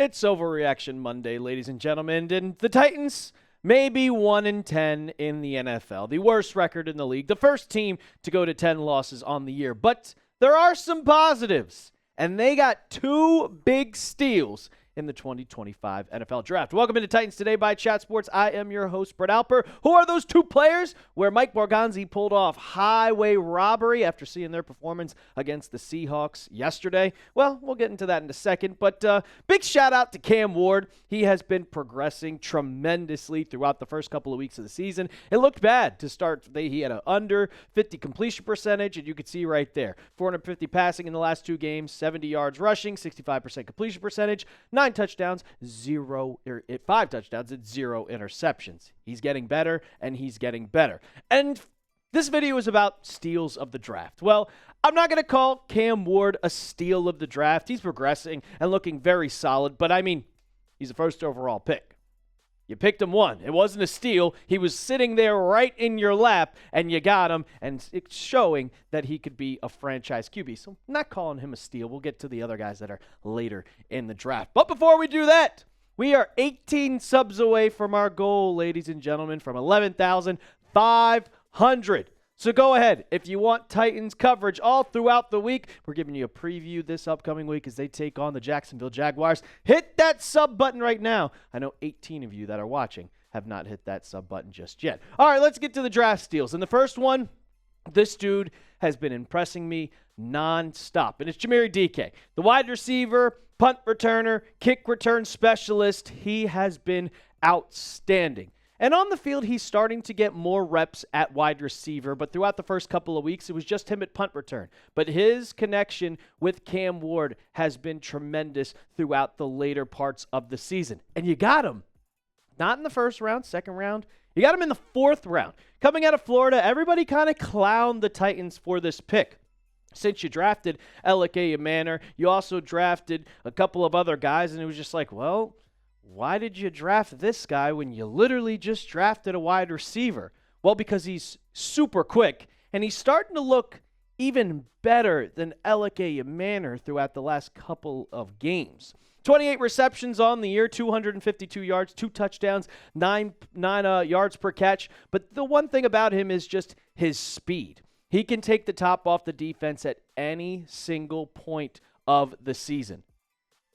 It's Overreaction Monday, ladies and gentlemen, and the Titans may be 1-10 in the NFL, the worst record in the league, the first team to go to 10 losses on the year. But there are some positives, and they got two big steals in the 2025 NFL Draft. Welcome into Titans Today by Chat Sports. I am your host, Brett Alper. Who are those two players where Mike Borgonzi pulled off highway robbery after seeing their performance against the Seahawks yesterday? Well, we'll get into that in a second, but big shout out to Cam Ward. He has been progressing tremendously throughout the first couple of weeks of the season. It looked bad to start. He had an under 50 completion percentage, and you could see right there, 450 passing in the last two games, 70 yards rushing, 65% completion percentage, 5 touchdowns and 0 interceptions. He's getting better, and he's getting better. And this video is about steals of the draft. Well, I'm not going to call Cam Ward a steal of the draft. He's progressing and looking very solid, but I mean, he's a first overall pick. You picked him one. It wasn't a steal. He was sitting there right in your lap, and you got him, and it's showing that he could be a franchise QB. So I'm not calling him a steal. We'll get to the other guys that are later in the draft. But before we do that, we are 18 subs away from our goal, ladies and gentlemen, from 11,500. So go ahead. If you want Titans coverage all throughout the week, we're giving you a preview this upcoming week as they take on the Jacksonville Jaguars. Hit that sub button right now. I know 18 of you that are watching have not hit that sub button just yet. All right, let's get to the draft steals. And the first one, this dude has been impressing me nonstop, and it's Chimere Dike, the wide receiver, punt returner, kick return specialist. He has been outstanding. And on the field, he's starting to get more reps at wide receiver, but throughout the first couple of weeks, it was just him at punt return. But his connection with Cam Ward has been tremendous throughout the later parts of the season. And you got him, not in the first round, second round. You got him in the fourth round. Coming out of Florida, everybody kind of clowned the Titans for this pick. Since you drafted Amani, you also drafted a couple of other guys, and it was just like, well, why did you draft this guy when you literally just drafted a wide receiver? Well, because he's super quick, and he's starting to look even better than Amani throughout the last couple of games. 28 receptions on the year, 252 yards, 2 touchdowns, 9 yards per catch. But the one thing about him is just his speed. He can take the top off the defense at any single point of the season.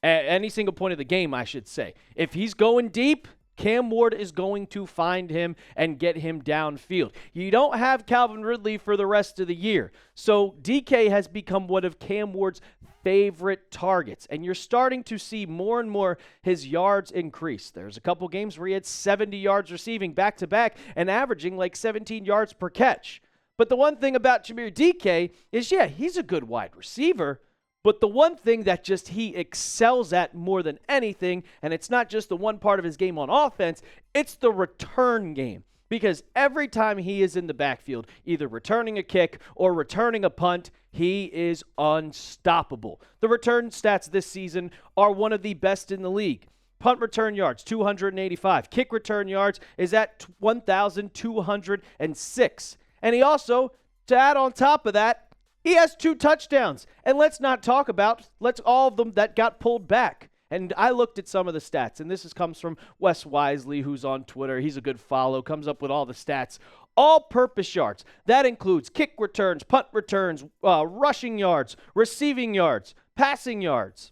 At any single point of the game, I should say. If he's going deep, Cam Ward is going to find him and get him downfield. You don't have Calvin Ridley for the rest of the year. So DK has become one of Cam Ward's favorite targets. And you're starting to see more and more his yards increase. There's a couple games where he had 70 yards receiving back-to-back and averaging like 17 yards per catch. But the one thing about Chimere Dike is, yeah, he's a good wide receiver. But the one thing that just he excels at more than anything, and it's not just the one part of his game on offense, it's the return game. Because every time he is in the backfield, either returning a kick or returning a punt, he is unstoppable. The return stats this season are one of the best in the league. Punt return yards, 285. Kick return yards is at 1,206. And he also, to add on top of that, he has 2 touchdowns. And let's not talk about all of them that got pulled back. And I looked at some of the stats, and this comes from Wes Wisely, who's on Twitter. He's a good follow, comes up with all the stats. All-purpose yards. That includes kick returns, punt returns, rushing yards, receiving yards, passing yards.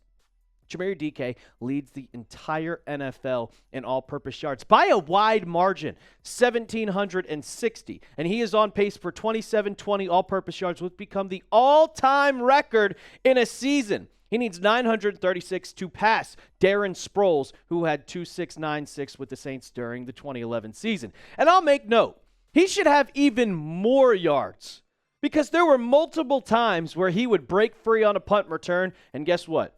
Chimere Dike leads the entire NFL in all-purpose yards by a wide margin, 1,760. And he is on pace for 2,720 all-purpose yards, which become the all-time record in a season. He needs 936 to pass Darren Sproles, who had 2,696 with the Saints during the 2011 season. And I'll make note, he should have even more yards because there were multiple times where he would break free on a punt return, and guess what?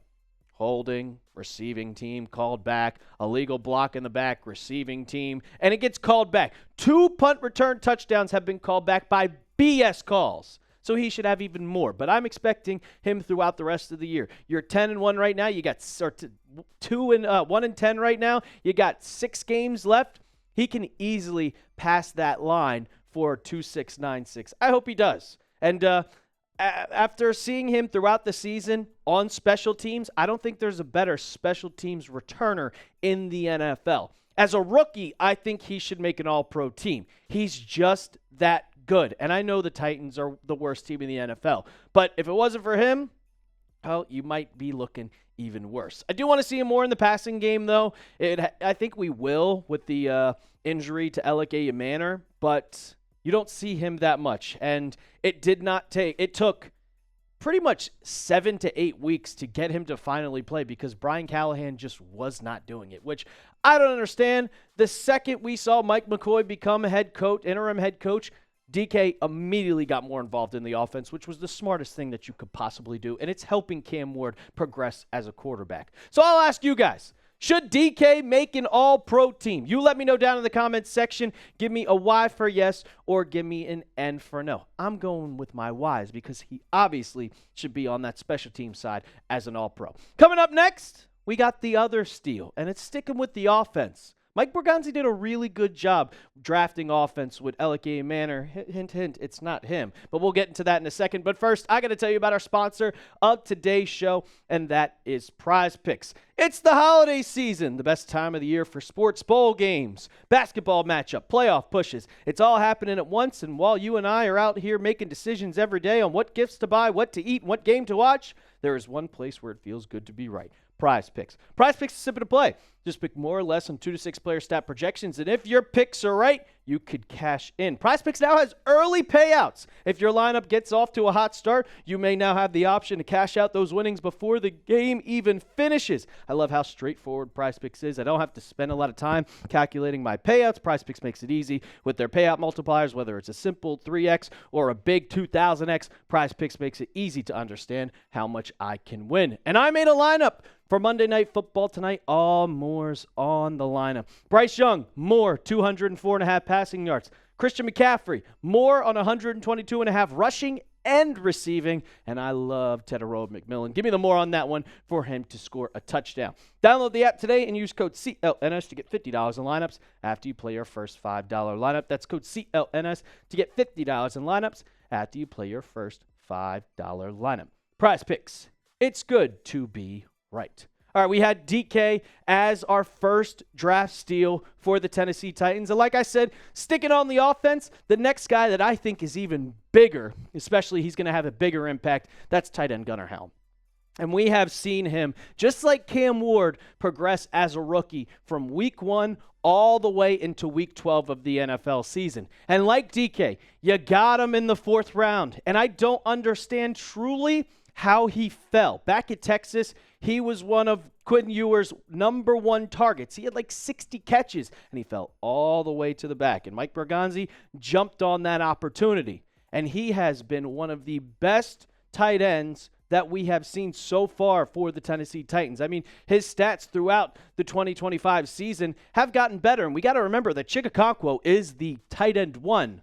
Holding, receiving team called back, illegal block in the back, receiving team, and it gets called back. 2 punt return touchdowns have been called back by BS calls. So he should have even more. But I'm expecting him throughout the rest of the year. You're 10-1 right now. You got 1-10 right now. You got 6 games left. He can easily pass that line for 2,696. I hope he does. And after seeing him throughout the season on special teams, I don't think there's a better special teams returner in the NFL. As a rookie, I think he should make an all-pro team. He's just that good. And I know the Titans are the worst team in the NFL. But if it wasn't for him, well, you might be looking even worse. I do want to see him more in the passing game, though. I think we will with the injury to Alec Manor, but you don't see him that much. And it took pretty much 7 to 8 weeks to get him to finally play because Brian Callahan just was not doing it, which I don't understand. The second we saw Mike McCoy become interim head coach, Dike immediately got more involved in the offense, which was the smartest thing that you could possibly do, and it's helping Cam Ward progress as a quarterback. So I'll ask you guys, should Dike make an all-pro team? You let me know down in the comments section. Give me a Y for yes or give me an N for no. I'm going with my Ys because he obviously should be on that special team side as an all-pro. Coming up next, we got the other steal, and it's sticking with the offense. Mike Borgonzi did a really good job drafting offense with Alec Manor. Hint, hint, it's not him. But we'll get into that in a second. But first, I got to tell you about our sponsor of today's show, and that is Prize Picks. It's the holiday season, the best time of the year for sports, bowl games, basketball matchup, playoff pushes. It's all happening at once, and while you and I are out here making decisions every day on what gifts to buy, what to eat, and what game to watch, there is one place where it feels good to be right. Prize Picks. Prize Picks is simple to play. Just pick more or less on 2 to 6 player stat projections, and if your picks are right, you could cash in. Prize Picks now has early payouts. If your lineup gets off to a hot start, you may now have the option to cash out those winnings before the game even finishes. I love how straightforward Prize Picks is. I don't have to spend a lot of time calculating my payouts. Prize Picks makes it easy with their payout multipliers, whether it's a simple 3x or a big 2000x. Prize Picks makes it easy to understand how much I can win. And I made a lineup for Monday Night Football tonight. All Moore's on the lineup. Bryce Young, Moore, 204.5 passing yards. Christian McCaffrey, Moore on 122.5 rushing and receiving. And I love Tedoroa McMillan. Give me the more on that one for him to score a touchdown. Download the app today and use code CLNS to get $50 in lineups after you play your first $5 lineup. That's code CLNS to get $50 in lineups after you play your first $5 lineup. Prize Picks. It's good to be right. All right, we had Dike as our first draft steal for the Tennessee Titans. And like I said, sticking on the offense, the next guy that I think is even bigger, especially he's going to have a bigger impact, that's tight end Gunnar Helm. And we have seen him, just like Cam Ward, progress as a rookie from week 1 all the way into week 12 of the NFL season. And like Dike, you got him in the 4th round. And I don't understand truly how he fell. Back at Texas, he was one of Quinn Ewer's number 1 targets. He had like 60 catches, and he fell all the way to the back. And Mike Borgonzi jumped on that opportunity. And he has been one of the best tight ends that we have seen so far for the Tennessee Titans. I mean, his stats throughout the 2025 season have gotten better. And we got to remember that Chigakonkwo is the tight end 1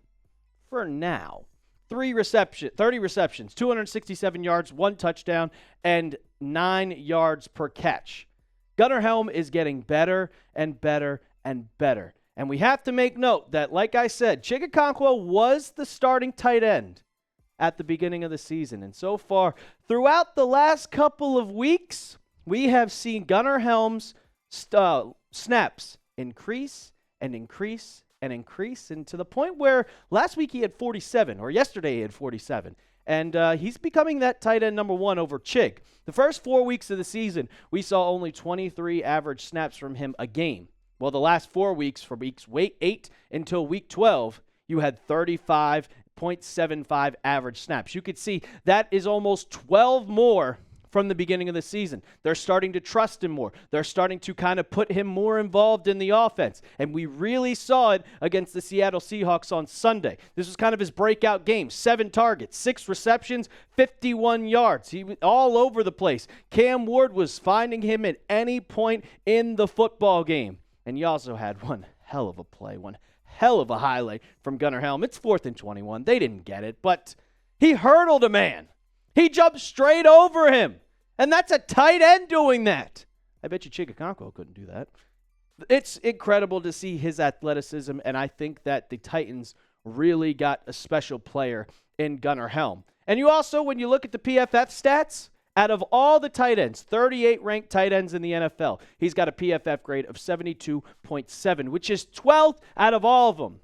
for now. 30 receptions, 267 yards, 1 touchdown, and 9 yards per catch. Gunnar Helm is getting better and better and better. And we have to make note that, like I said, Chigakonkwo was the starting tight end at the beginning of the season. And so far, throughout the last couple of weeks, we have seen Gunnar Helm's snaps increase and increase and increase, and to the point where last week he had 47, or yesterday he had 47. And he's becoming that tight end number 1 over Chig. The first 4 weeks of the season, we saw only 23 average snaps from him a game. Well, the last 4 weeks, from weeks 8 until week 12, you had 35.75 average snaps. You could see that is almost 12 more from the beginning of the season. They're starting to trust him more. They're starting to kind of put him more involved in the offense. And we really saw it against the Seattle Seahawks on Sunday. This was kind of his breakout game. 7 targets, 6 receptions, 51 yards. He was all over the place. Cam Ward was finding him at any point in the football game. And he also had one hell of a play, one hell of a highlight from Gunnar Helm. It's 4th and 21. They didn't get it, but he hurdled a man. He jumped straight over him. And that's a tight end doing that. I bet you Chigakonkwo couldn't do that. It's incredible to see his athleticism, and I think that the Titans really got a special player in Gunnar Helm. And you also, when you look at the PFF stats, out of all the tight ends, 38 ranked tight ends in the NFL, he's got a PFF grade of 72.7, which is 12th out of all of them.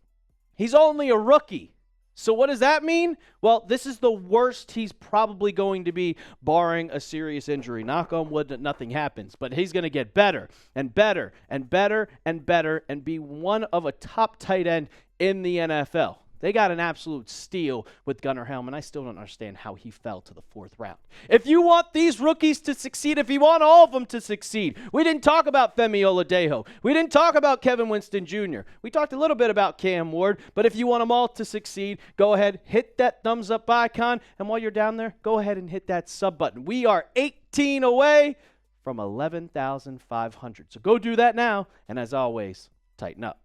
He's only a rookie. So what does that mean? Well, this is the worst he's probably going to be, barring a serious injury. Knock on wood that nothing happens. But he's going to get better and better and better and better and be one of a top tight end in the NFL. They got an absolute steal with Gunnar Helm, and I still don't understand how he fell to the 4th round. If you want these rookies to succeed, if you want all of them to succeed, we didn't talk about Femi Oladejo. We didn't talk about Kevin Winston Jr. We talked a little bit about Cam Ward, but if you want them all to succeed, go ahead, hit that thumbs up icon, and while you're down there, go ahead and hit that sub button. We are 18 away from 11,500. So go do that now, and as always, tighten up.